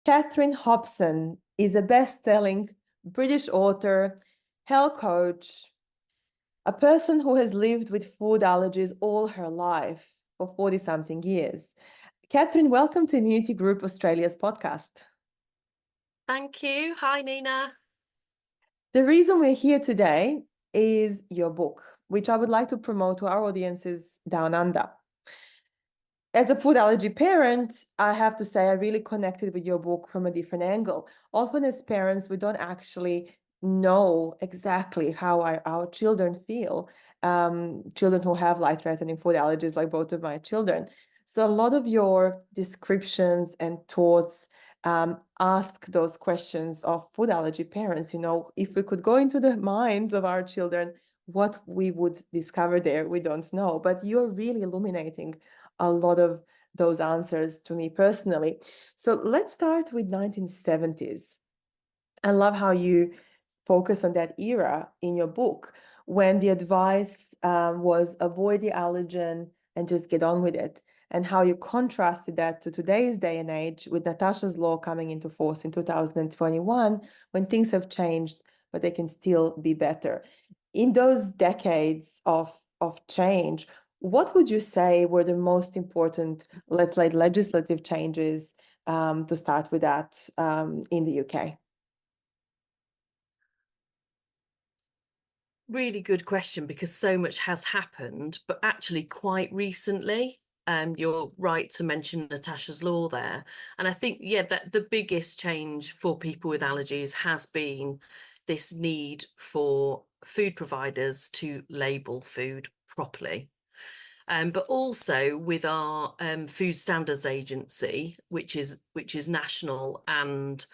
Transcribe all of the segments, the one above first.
Catherine Hobson is a best-selling British author, health coach, a person who has lived with food allergies all her life for 40-something years. Catherine, welcome to Immunity Group Australia's podcast. Thank you. Hi, Nina. The reason we're here today is your book, which I would like to promote to our audiences down under. As a food allergy parent, I have to say I really connected with your book from a different angle. Often as parents, we don't actually know exactly how our children feel, children who have life-threatening food allergies like both of my children. So a lot of your descriptions and thoughts ask those questions of food allergy parents. If we could go into the minds of our children, what we would discover there, we don't know. But you're really illuminating a lot of those answers to me personally. So let's start with 1970s. I love how you focus on that era in your book when the advice was avoid the allergen and just get on with it, and how you contrasted that to today's day and age with Natasha's Law coming into force in 2021 when things have changed, but they can still be better. In those decades of change, what would you say were the most important, let's say, legislative changes to start with that in the UK? Really good question, because so much has happened, but actually quite recently. You're right to mention Natasha's Law there. And I think, yeah, that the biggest change for people with allergies has been this need for food providers to label food properly. But also with our Food Standards Agency, which is national and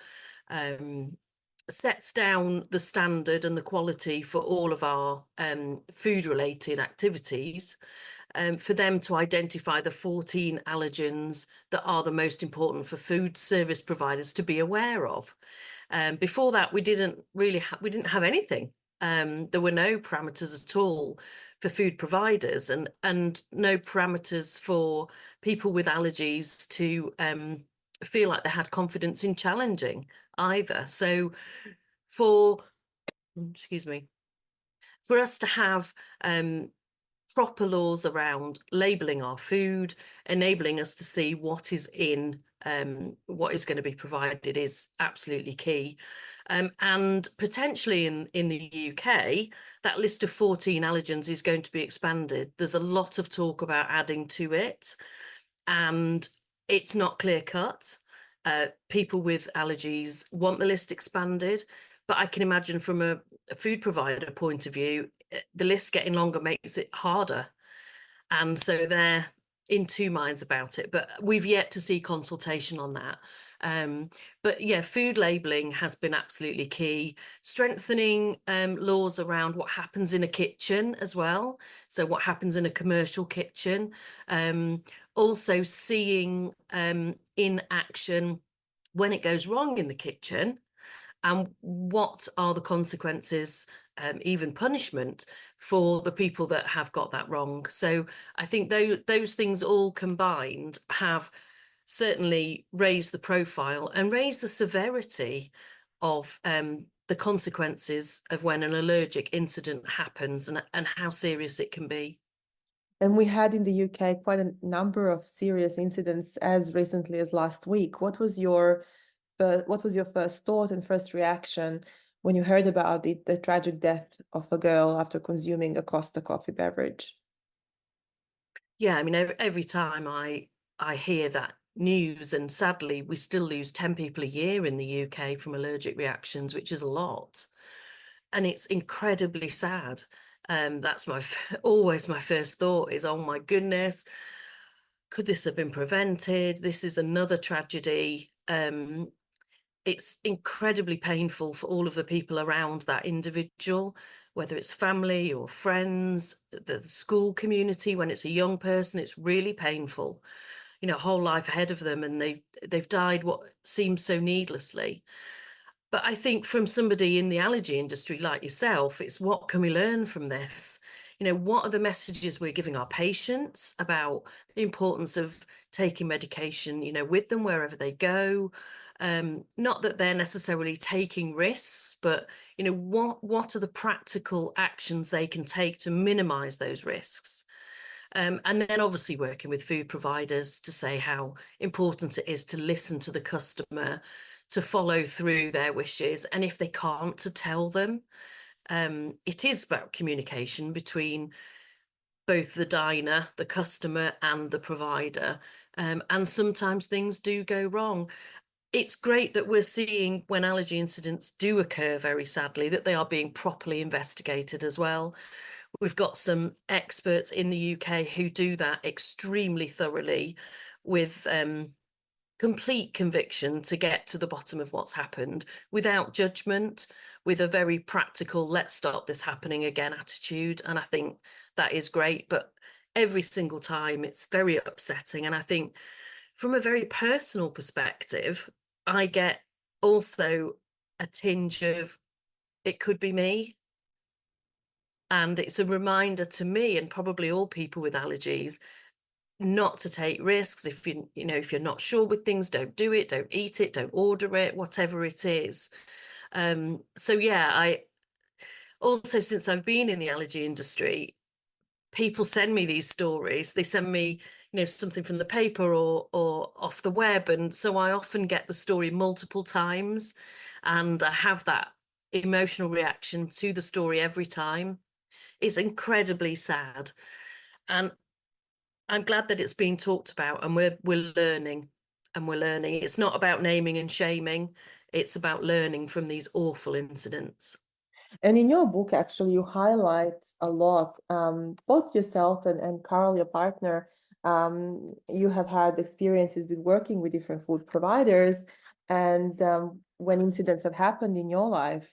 sets down the standard and the quality for all of our food related activities, for them to identify the 14 allergens that are the most important for food service providers to be aware of. Before that, we didn't have anything. There were no parameters at all for food providers, and no parameters for people with allergies to feel like they had confidence in challenging either. So excuse me, for us to have proper laws around labelling our food, enabling us to see what is in what is going to be provided is absolutely key. And potentially in the UK, that list of 14 allergens is going to be expanded. There's a lot of talk about adding to it, and it's not clear cut. People with allergies want the list expanded, but I can imagine from a food provider point of view, the list getting longer makes it harder. And so they're in two minds about it, but we've yet to see consultation on that. But yeah, food labelling has been absolutely key. Strengthening laws around what happens in a kitchen as well. So what happens in a commercial kitchen. Also seeing in action when it goes wrong in the kitchen, and what are the consequences, even punishment, for the people that have got that wrong. So I think those things all combined have certainly raised the profile and raised the severity of the consequences of when an allergic incident happens, and how serious it can be. And we had in the UK quite a number of serious incidents as recently as last week. What was your first thought and first reaction when you heard about the tragic death of a girl after consuming a Costa coffee beverage? Yeah, I mean, every time I hear that news, and sadly we still lose 10 people a year in the UK from allergic reactions, which is a lot, and it's incredibly sad. That's always my first thought is, oh my goodness, could this have been prevented? This is another tragedy. It's incredibly painful for all of the people around that individual, whether it's family or friends, the school community. When it's a young person, it's really painful, a whole life ahead of them, and they've died what seems so needlessly. But I think from somebody in the allergy industry like yourself, it's what can we learn from this? What are the messages we're giving our patients about the importance of taking medication, with them wherever they go? Not that they're necessarily taking risks, but what are the practical actions they can take to minimize those risks? And then obviously working with food providers to say how important it is to listen to the customer, to follow through their wishes, and if they can't, to tell them. It is about communication between both the diner, the customer, and the provider. And sometimes things do go wrong. It's great that we're seeing when allergy incidents do occur, very sadly, that they are being properly investigated as well. We've got some experts in the UK who do that extremely thoroughly with complete conviction to get to the bottom of what's happened without judgment, with a very practical, let's stop this happening again attitude. And I think that is great. But every single time it's very upsetting. And I think from a very personal perspective, I get also a tinge of it could be me. And it's a reminder to me and probably all people with allergies not to take risks. If if you're not sure with things, don't do it, don't eat it, don't order it, whatever it is. So yeah, I also, since I've been in the allergy industry, people send me these stories. They send me, something from the paper or off the web, and so I often get the story multiple times, and I have that emotional reaction to the story every time. It's incredibly sad, and I'm glad that it's being talked about, and we're learning, and we're learning. It's not about naming and shaming. It's about learning from these awful incidents. And in your book, actually, you highlight a lot, both yourself and Carl, your partner, you have had experiences with working with different food providers. And when incidents have happened in your life,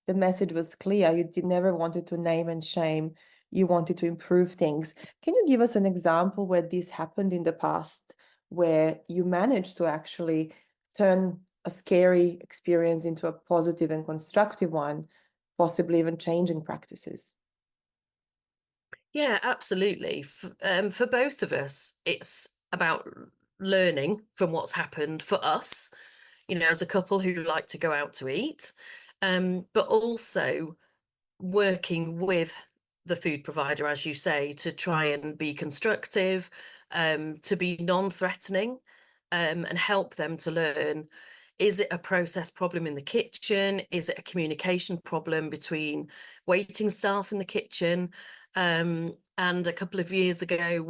the message was clear. You did never wanted to name and shame. You wanted to improve things. Can you give us an example where this happened in the past, where you managed to actually turn a scary experience into a positive and constructive one, possibly even changing practices? Yeah, absolutely. For both of us, it's about learning from what's happened for us, as a couple who like to go out to eat, but also working with the food provider, as you say, to try and be constructive, to be non-threatening, and help them to learn. Is it a process problem in the kitchen? Is it a communication problem between waiting staff in the kitchen? And a couple of years ago,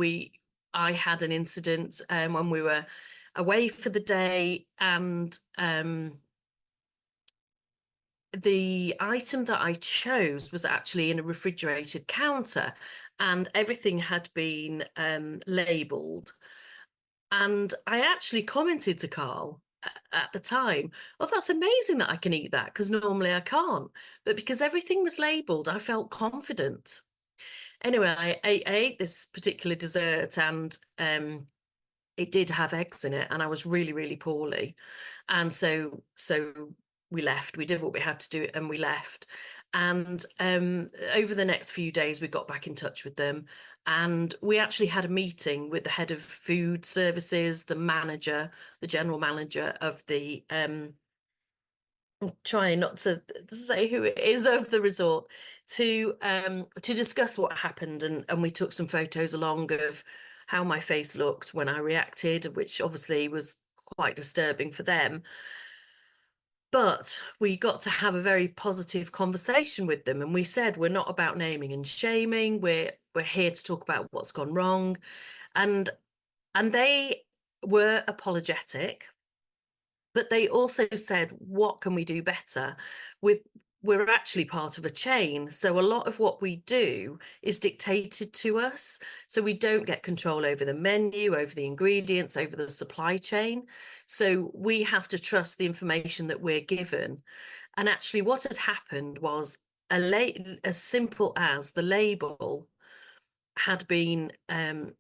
I had an incident when we were away for the day, and the item that I chose was actually in a refrigerated counter, and everything had been labelled. And I actually commented to Carl at the time, oh, that's amazing that I can eat that, because normally I can't. But because everything was labelled, I felt confident. Anyway, I ate this particular dessert, and it did have eggs in it, and I was really, really poorly. And so we left. We did what we had to do, and we left. And over the next few days, we got back in touch with them, and we actually had a meeting with the head of food services, the manager, the general manager of the I'm trying not to say who it is, of the resort, to discuss what happened, and we took some photos along of how my face looked when I reacted, which obviously was quite disturbing for them. But we got to have a very positive conversation with them, and we said we're not about naming and shaming. We're here to talk about what's gone wrong, and they were apologetic, but they also said, what can we do better? We're actually part of a chain, so a lot of what we do is dictated to us, so we don't get control over the menu, over the ingredients, over the supply chain. So we have to trust the information that we're given. And actually what had happened was as simple as the label had been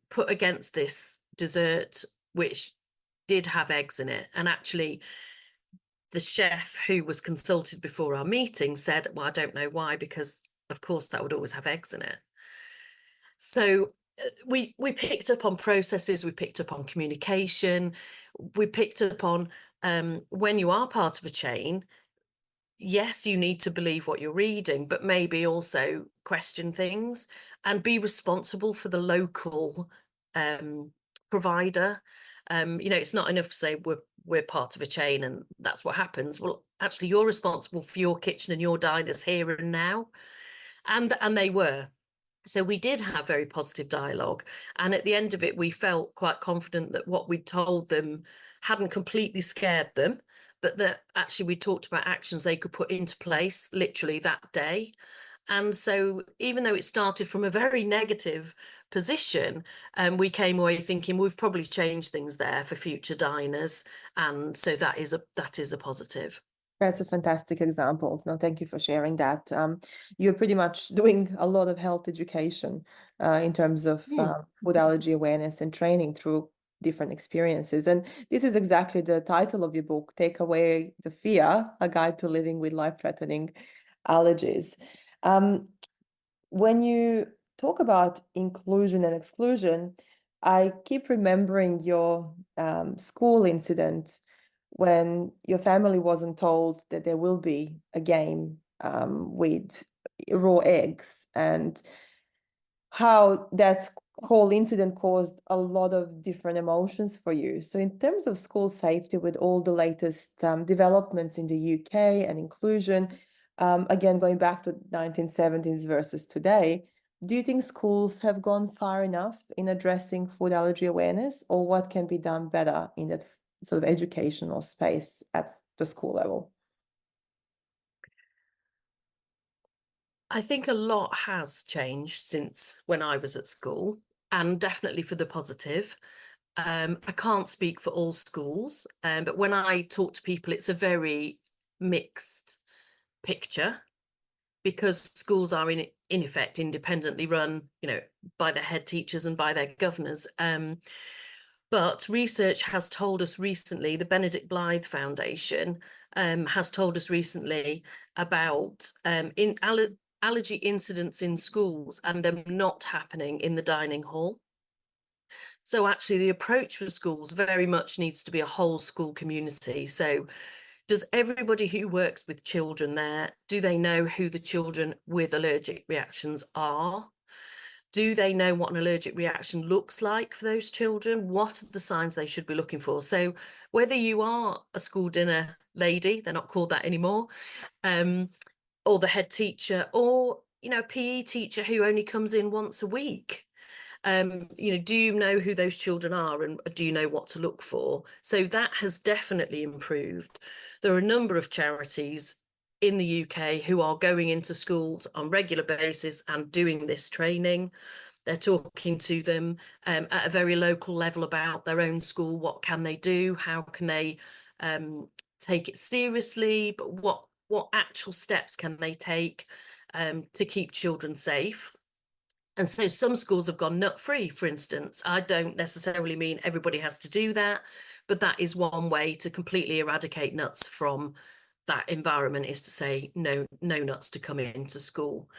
put against this dessert, which did have eggs in it. And actually the chef who was consulted before our meeting said, well, I don't know why, because of course that would always have eggs in it. So we picked up on processes, we picked up on communication, we picked up on when you are part of a chain, yes, you need to believe what you're reading, but maybe also question things and be responsible for the local provider. It's not enough to say we're part of a chain and that's what happens. Well, actually, you're responsible for your kitchen and your diners here and now, and they were. So we did have very positive dialogue, and at the end of it, we felt quite confident that what we'd told them hadn't completely scared them, but that actually we talked about actions they could put into place literally that day. And so even though it started from a very negative position, we came away thinking we've probably changed things there for future diners, and so that is a positive. That's a fantastic example. No, thank you for sharing that. You're pretty much doing a lot of health education in terms of Hmm. food allergy awareness and training through different experiences. And this is exactly the title of your book, Take Away the Fear, A Guide to Living with Life-Threatening Allergies. When you talk about inclusion and exclusion, I keep remembering your school incident when your family wasn't told that there will be a game with raw eggs, and how that whole incident caused a lot of different emotions for you. So in terms of school safety, with all the latest developments in the UK and inclusion, again, going back to 1970s versus today, do you think schools have gone far enough in addressing food allergy awareness, or what can be done better in that sort of educational space at the school level? I think a lot has changed since when I was at school, and definitely for the positive. I can't speak for all schools, but when I talk to people, it's a very mixed picture, because schools are in effect independently run, by their head teachers and by their governors. But research has told us recently, the Benedict Blythe Foundation has told us recently about allergy incidents in schools and them not happening in the dining hall. So actually the approach for schools very much needs to be a whole school community. So does everybody who works with children there, do they know who the children with allergic reactions are? Do they know what an allergic reaction looks like for those children? What are the signs they should be looking for? So whether you are a school dinner lady, they're not called that anymore, or the head teacher, or, a PE teacher who only comes in once a week, do you know who those children are, and do you know what to look for? So that has definitely improved. There are a number of charities in the UK who are going into schools on regular basis and doing this training. They're talking to them at a very local level about their own school. What can they do? How can they take it seriously? But what actual steps can they take to keep children safe? And so some schools have gone nut-free, for instance. I don't necessarily mean everybody has to do that, but that is one way to completely eradicate nuts from that environment, is to say no nuts to come into school.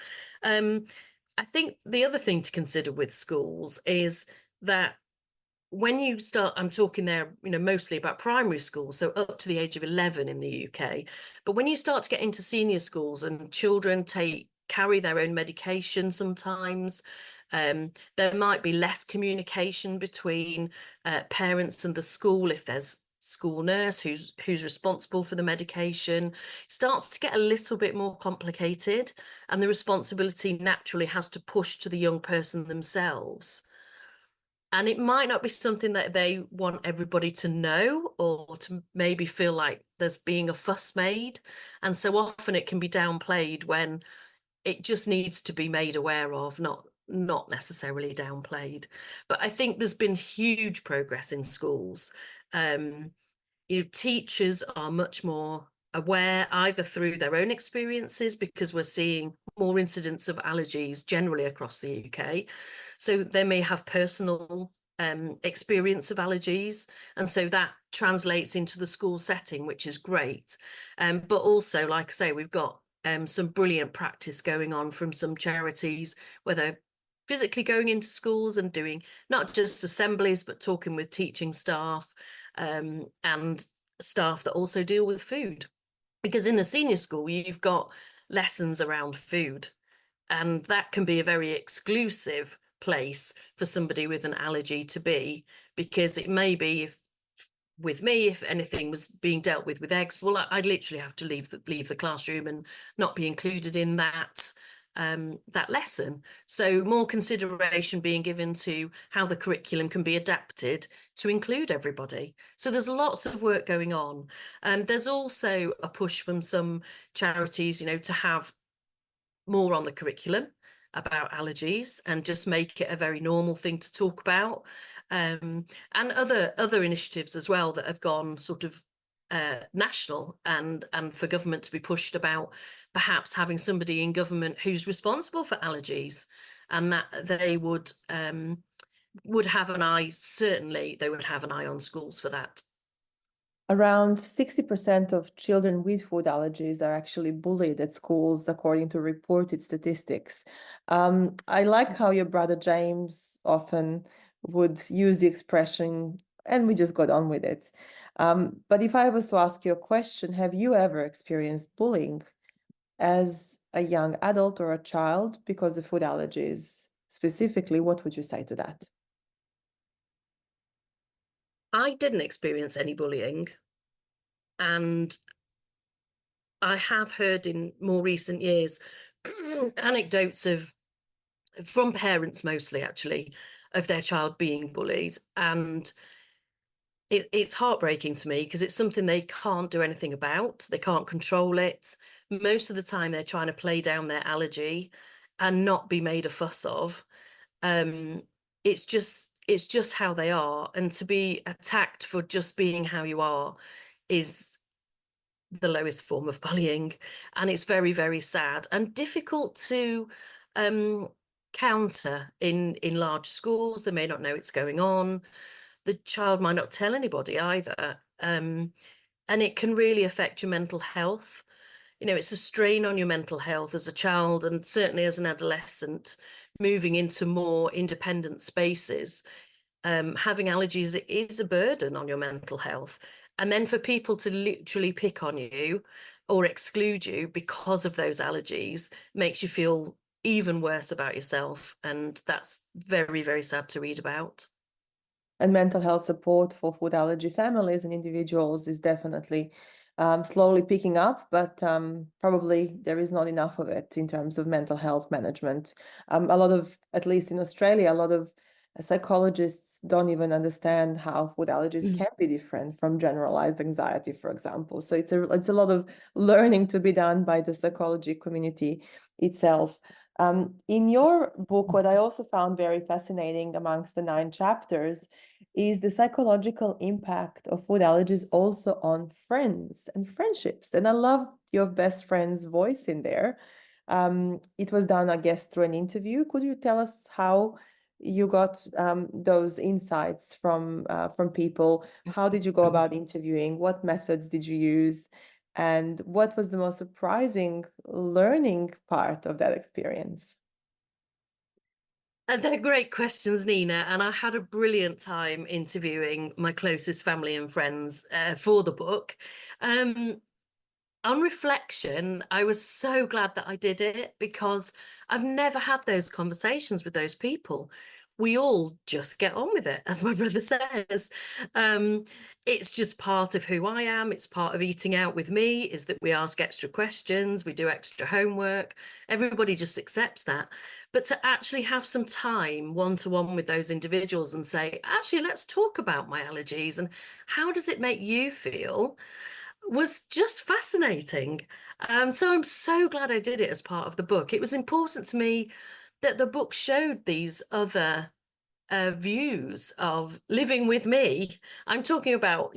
I think the other thing to consider with schools is that when you start, I'm talking there, mostly about primary schools, so up to the age of 11 in the UK. But when you start to get into senior schools and children carry their own medication sometimes, there might be less communication between parents and the school if there's school nurse who's responsible for the medication. It starts to get a little bit more complicated, and the responsibility naturally has to push to the young person themselves. And it might not be something that they want everybody to know, or to maybe feel like there's being a fuss made. And so often it can be downplayed when it just needs to be made aware of, not necessarily downplayed. But I think there's been huge progress in schools. Teachers are much more aware, either through their own experiences, because we're seeing more incidents of allergies generally across the UK. So they may have personal experience of allergies, and so that translates into the school setting, which is great. But also, like I say, we've got some brilliant practice going on from some charities where they're physically going into schools and doing not just assemblies, but talking with teaching staff, and staff that also deal with food. Because in the senior school, you've got lessons around food, and that can be a very exclusive place for somebody with an allergy to be, because it may be, if with me, if anything was being dealt with eggs, well, I'd literally have to leave the classroom and not be included in that lesson. So more consideration being given to how the curriculum can be adapted to include everybody. So there's lots of work going on. And there's also a push from some charities, to have more on the curriculum about allergies and just make it a very normal thing to talk about. And other initiatives as well that have gone sort of national, and for government to be pushed about perhaps having somebody in government who's responsible for allergies, and that they would have an eye. Certainly they would have an eye on schools for that. Around 60% of children with food allergies are actually bullied at schools, according to reported statistics. I like how your brother James often would use the expression, and we just got on with it. But if I was to ask you a question, have you ever experienced bullying as a young adult or a child because of food allergies? Specifically, what would you say to that? I didn't experience any bullying, and I have heard in more recent years anecdotes from parents, mostly actually, of their child being bullied. And it's heartbreaking to me, because it's something they can't do anything about. They can't control it. Most of the time they're trying to play down their allergy and not be made a fuss of. Um, it's just how they are. And to be attacked for just being how you are is the lowest form of bullying, and it's very, very sad and difficult to counter in large schools. They may not know it's going on. The child might not tell anybody either, and it can really affect your mental health. It's a strain on your mental health as a child, and certainly as an adolescent, moving into more independent spaces. Having allergies is a burden on your mental health. And then for people to literally pick on you or exclude you because of those allergies makes you feel even worse about yourself. And that's very, very sad to read about. And mental health support for food allergy families and individuals is definitely slowly picking up, but probably there is not enough of it in terms of mental health management. A lot of, at least in Australia, a lot of psychologists don't even understand how food allergies can be different from generalized anxiety, for example. So it's a lot of learning to be done by the psychology community itself. In your book, what I also found very fascinating amongst the 9 chapters is the psychological impact of food allergies also on friends and friendships. And I love your best friend's voice in there. It was done, I guess, through an interview. Could you tell us how you got those insights from people? How did you go about interviewing? What methods did you use? And what was the most surprising learning part of that experience? They're great questions, Nina, and I had a brilliant time interviewing my closest family and friends for the book. On reflection, I was so glad that I did it, because I've never had those conversations with those people. We all just get on with it, as my brother says. It's just part of who I am. It's part of eating out with me, is that we ask extra questions, we do extra homework. Everybody just accepts that. But to actually have some time one-to-one with those individuals and say, actually, let's talk about my allergies and how does it make you feel, was just fascinating. So I'm so glad I did it as part of the book. It was important to me that the book showed these other views of living with me. I'm talking about,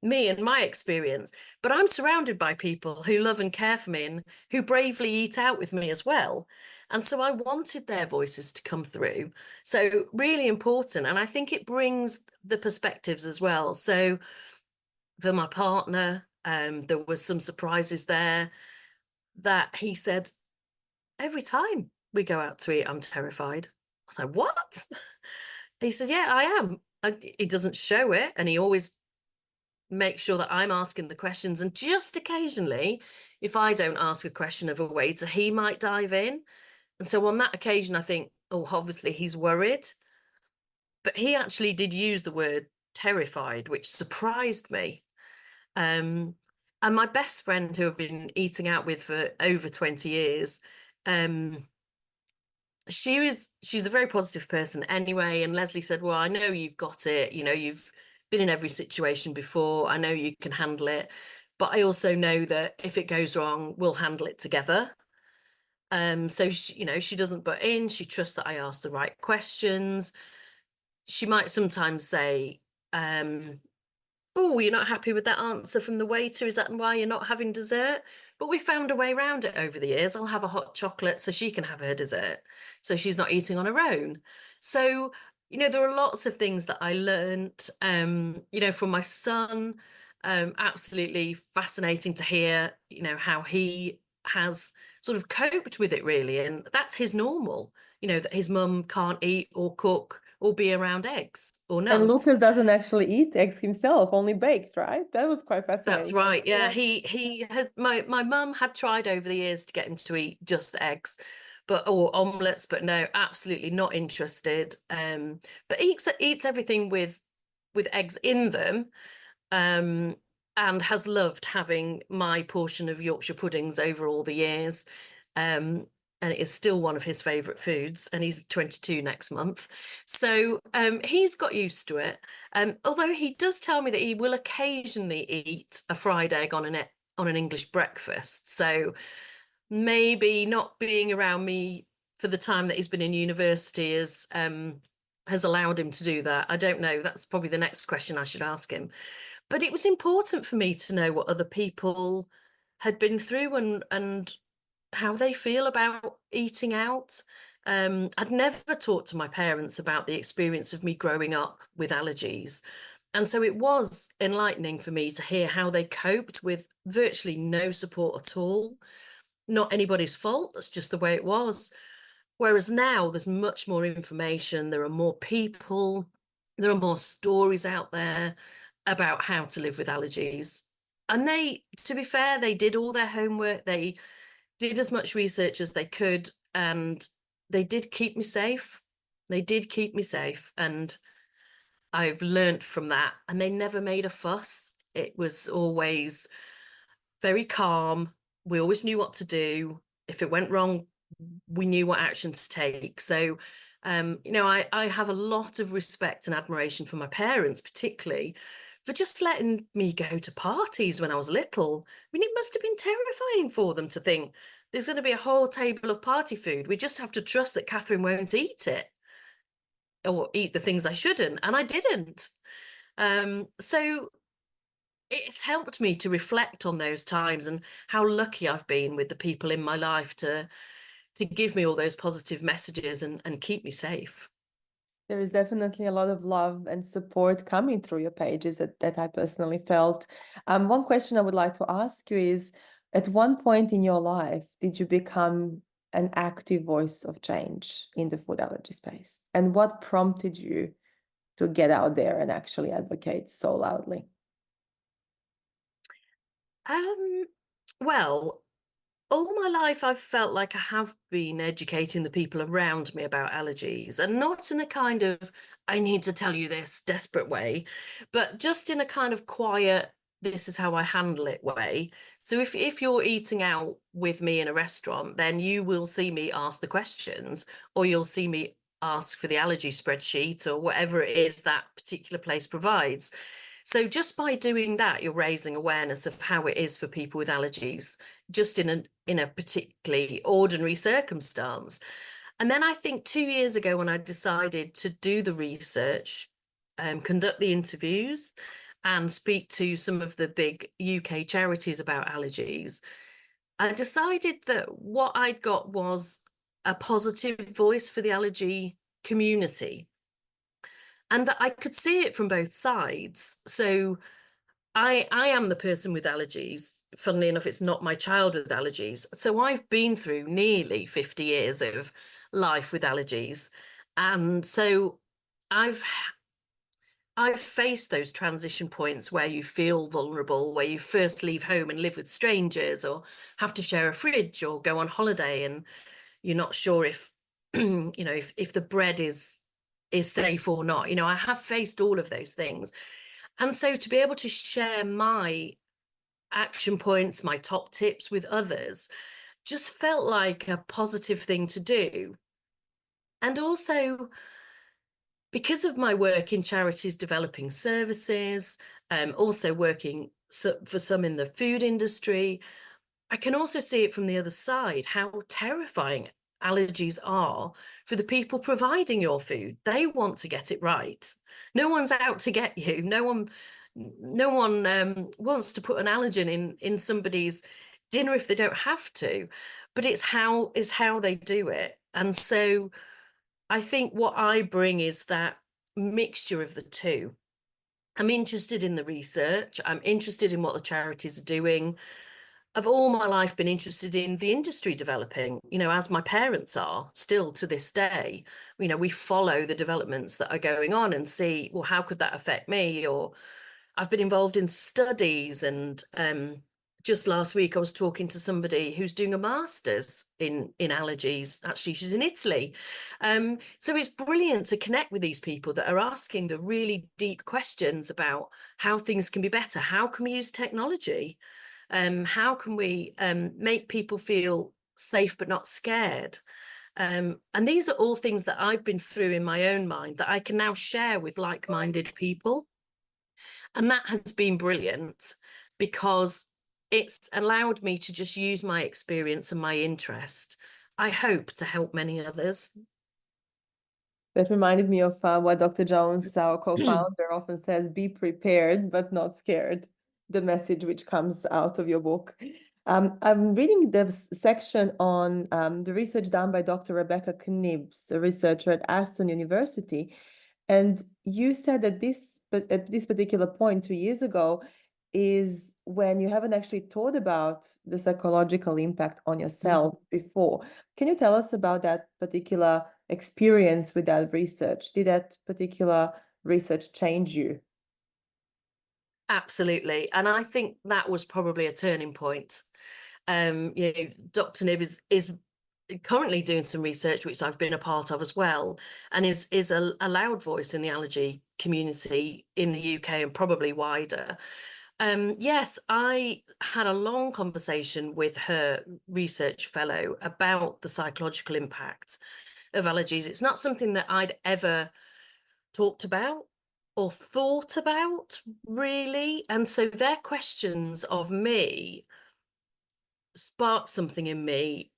me and my experience, but I'm surrounded by people who love and care for me and who bravely eat out with me as well. And so I wanted their voices to come through. So really important. And I think it brings the perspectives as well. So for my partner, there was some surprises there, that he said, every time we go out to eat, I'm terrified. I was like, what? He said, yeah, I am. He doesn't show it, and he always make sure that I'm asking the questions. And just occasionally, if I don't ask a question of a waiter, he might dive in. And so on that occasion, I think, oh, obviously he's worried. But he actually did use the word terrified, which surprised me. Um, and my best friend, who I've been eating out with for over 20 years, um, she's a very positive person anyway. And Leslie said, well, I know you've got it. You know, you've been in every situation before. I know you can handle it. But I also know that if it goes wrong, we'll handle it together. So she, you know, she doesn't butt in. She trusts that I ask the right questions. She might sometimes say, oh, you're not happy with that answer from the waiter. Is that why you're not having dessert? But we found a way around it over the years. I'll have a hot chocolate so she can have her dessert. So she's not eating on her own. So, you know, there are lots of things that I learnt, you know, from my son. Absolutely fascinating to hear, you know, how he has sort of coped with it really. And that's his normal, you know, that his mum can't eat or cook or be around eggs or And nuts. Lucas doesn't actually eat eggs himself, only baked, right? That was quite That's fascinating. right. Yeah, Yeah. he had my mum had tried over the years to get him to eat just eggs, but or omelets, but no, absolutely not interested. But eats everything with eggs in them. Um, and has loved having my portion of Yorkshire puddings over all the years. And it is still one of his favourite foods, and he's 22 next month. So he's got used to it. Although he does tell me that he will occasionally eat a fried egg on an English breakfast. So maybe not being around me for the time that he's been in university has allowed him to do that. I don't know. That's probably the next question I should ask him. But it was important for me to know what other people had been through and how they feel about eating out. I'd never talked to my parents about the experience of me growing up with allergies. And so it was enlightening for me to hear how they coped with virtually no support at all. Not anybody's fault, that's just the way it was. Whereas now there's much more information, there are more people, there are more stories out there about how to live with allergies. And they, to be fair, they did all their homework, they did as much research as they could, and they did keep me safe. They did keep me safe, and I've learnt from that. And they never made a fuss. It was always very calm. We always knew what to do. If it went wrong, we knew what action to take. So, you know, I have a lot of respect and admiration for my parents, particularly for just letting me go to parties when I was little. I mean, it must have been terrifying for them to think there's going to be a whole table of party food. We just have to trust that Catherine won't eat it or eat the things I shouldn't. And I didn't. So it's helped me to reflect on those times and how lucky I've been with the people in my life to give me all those positive messages and keep me safe. There is definitely a lot of love and support coming through your pages that I personally felt. One question I would like to ask you is, at one point in your life, did you become an active voice of change in the food allergy space? And what prompted you to get out there and actually advocate so loudly? Um, well, all my life I've felt like I have been educating the people around me about allergies, and not in a kind of I need to tell you this desperate way, but just in a kind of quiet, this is how I handle it way. So if you're eating out with me in a restaurant, then you will see me ask the questions, or you'll see me ask for the allergy spreadsheet or whatever it is that particular place provides. So just by doing that, you're raising awareness of how it is for people with allergies, just in a particularly ordinary circumstance. And then I think 2 years ago, when I decided to do the research, conduct the interviews, and speak to some of the big UK charities about allergies, I decided that what I'd got was a positive voice for the allergy community, and that I could see it from both sides. So I am the person with allergies. Funnily enough, it's not my child with allergies. So I've been through nearly 50 years of life with allergies. And so I've I've faced those transition points where you feel vulnerable, where you first leave home and live with strangers, or have to share a fridge, or go on holiday, and you're not sure if if the bread is safe or not. I have faced all of those things. And so to be able to share my action points, my top tips with others, just felt like a positive thing to do. And also, because of my work in charities developing services, also working for some in the food industry, I can also see it from the other side, how terrifying allergies are for the people providing your food. They want to get it right. No one's out to get you. No one wants to put an allergen in somebody's dinner if they don't have to, but it's how they do it. And so I think what I bring is that mixture of the two. I'm interested in the research. I'm interested in what the charities are doing. I've all my life been interested in the industry developing, as my parents are still to this day. We follow the developments that are going on and see, well, how could that affect me? Or I've been involved in studies, and just last week I was talking to somebody who's doing a master's in allergies. Actually, she's in Italy. So it's brilliant to connect with these people that are asking the really deep questions about how things can be better. How can we use technology? How can we make people feel safe but not scared? And these are all things that I've been through in my own mind that I can now share with like-minded people. And that has been brilliant because it's allowed me to just use my experience and my interest, I hope, to help many others. That reminded me of what Dr. Jones, our co-founder, often says, be prepared, but not scared, the message which comes out of your book. I'm reading the section on the research done by Dr. Rebecca Knibbs, a researcher at Aston University. And you said that at this particular point 2 years ago is when you haven't actually thought about the psychological impact on yourself before. Can you tell us about that particular experience with that research? Did that particular research change you? Absolutely. And I think that was probably a turning point. Dr. Nib is currently doing some research, which I've been a part of as well, and is a loud voice in the allergy community in the UK and probably wider. Yes, I had a long conversation with her research fellow about the psychological impact of allergies. It's not something that I'd ever talked about or thought about, really. And so their questions of me sparked something in me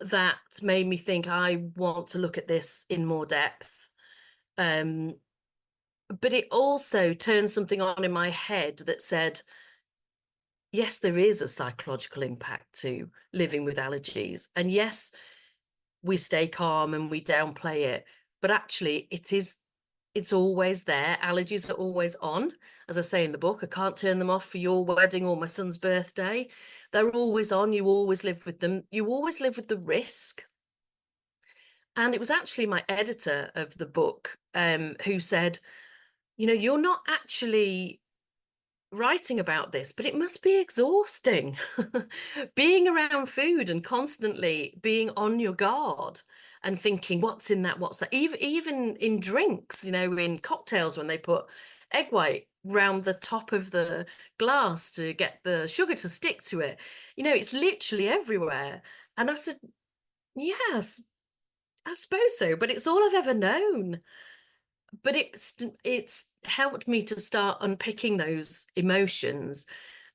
that made me think I want to look at this in more depth. But it also turned something on in my head that said, yes, there is a psychological impact to living with allergies. And yes, we stay calm and we downplay it, but actually it's always there. Allergies are always on. As I say in the book, I can't turn them off for your wedding or my son's birthday. They're always on. You always live with them. You always live with the risk. And it was actually my editor of the book who said, you're not actually writing about this, but it must be exhausting being around food and constantly being on your guard and thinking, what's in that? What's that? Even in drinks, in cocktails, when they put egg white round the top of the glass to get the sugar to stick to it, it's literally everywhere. And I said, yes, I suppose so, but it's all I've ever known. But it's helped me to start unpicking those emotions,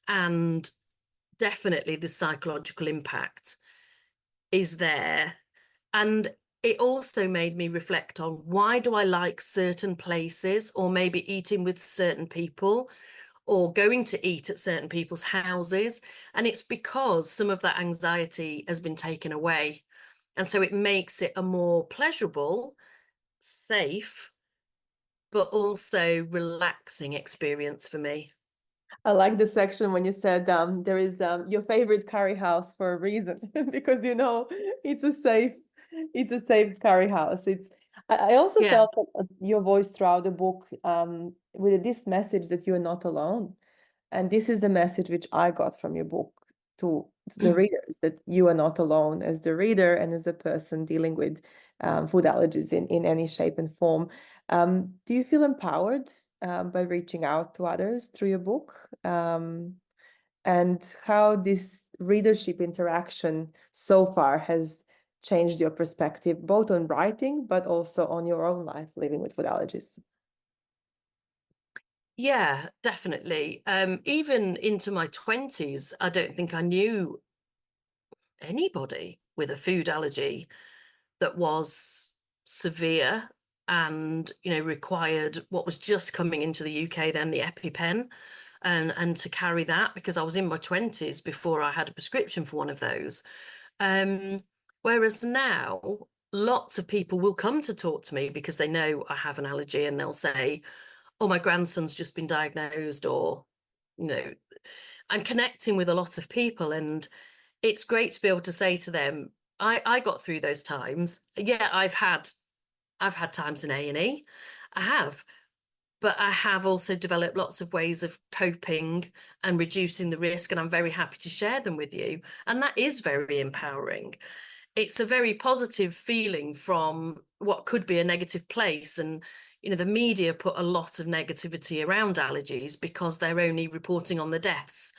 and definitely the psychological impact is there. And it also made me reflect on, why do I like certain places, or maybe eating with certain people, or going to eat at certain people's houses? And it's because some of that anxiety has been taken away. And so it makes it a more pleasurable, safe, but also relaxing experience for me. I like the section when you said there is your favorite curry house for a reason because it's a safe curry house. I also Yeah. felt your voice throughout the book with this message that you're not alone. And this is the message which I got from your book to the readers, that you are not alone as the reader and as a person dealing with food allergies in any shape and form. Do you feel empowered by reaching out to others through your book? And how this readership interaction so far has changed your perspective, both on writing, but also on your own life living with food allergies? Yeah, definitely. Even into my 20s, I don't think I knew anybody with a food allergy that was severe and, required what was just coming into the UK then, the EpiPen, and to carry that because I was in my 20s before I had a prescription for one of those. Um, Whereas now, lots of people will come to talk to me because they know I have an allergy and they'll say, "Oh, my grandson's just been diagnosed," or, you know, I'm connecting with a lot of people, and it's great to be able to say to them, I got through those times. Yeah, I've had times in A&E. I have, but I have also developed lots of ways of coping and reducing the risk, and I'm very happy to share them with you. And that is very empowering. It's a very positive feeling from what could be a negative place. And, the media put a lot of negativity around allergies because they're only reporting on the deaths.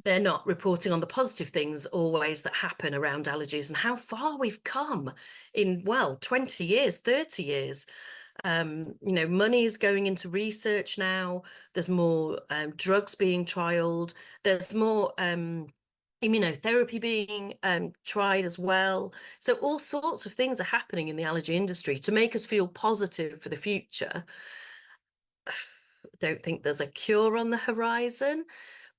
They're not reporting on the positive things always that happen around allergies and how far we've come in, well, 20 years, 30 years. Money is going into research now. There's more drugs being trialed. There's more immunotherapy being tried as well. So all sorts of things are happening in the allergy industry to make us feel positive for the future. I don't think there's a cure on the horizon.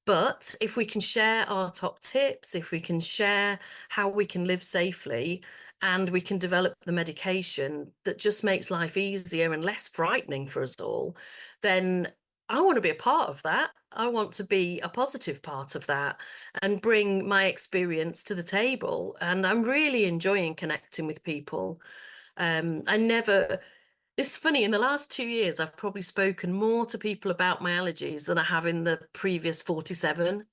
But if we can share our top tips, if we can share how we can live safely, and we can develop the medication that just makes life easier and less frightening for us all, then I want to be a part of that. I want to be a positive part of that and bring my experience to the table. And I'm really enjoying connecting with people. I never It's funny, in the last 2 years, I've probably spoken more to people about my allergies than I have in the previous 47.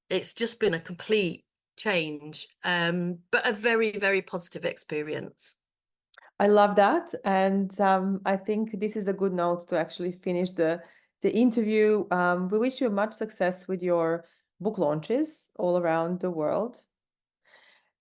It's just been a complete change, but a very, very positive experience. I love that. And I think this is a good note to actually finish the interview. We wish you much success with your book launches all around the world.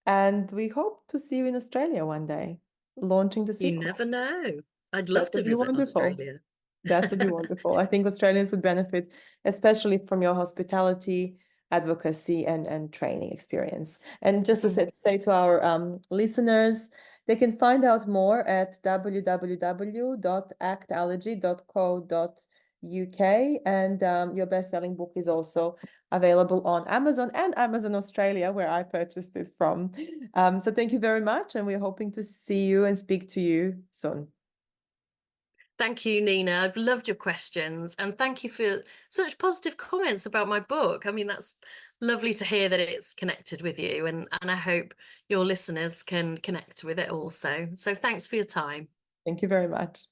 And we hope to see you in Australia one day, launching the You sequel. never know. I'd That love to would be visit wonderful. Australia. That would be wonderful. I think Australians would benefit, especially from your hospitality, advocacy, and training experience. And just to say to our listeners, they can find out more at www.actallergy.co.uk. And your best-selling book is also available on Amazon and Amazon Australia, where I purchased it from. So thank you very much, and we're hoping to see you and speak to you soon. Thank you, Nina. I've loved your questions, and thank you for such positive comments about my book. I mean, that's lovely to hear that it's connected with you, and I hope your listeners can connect with it also. So thanks for your time. Thank you very much.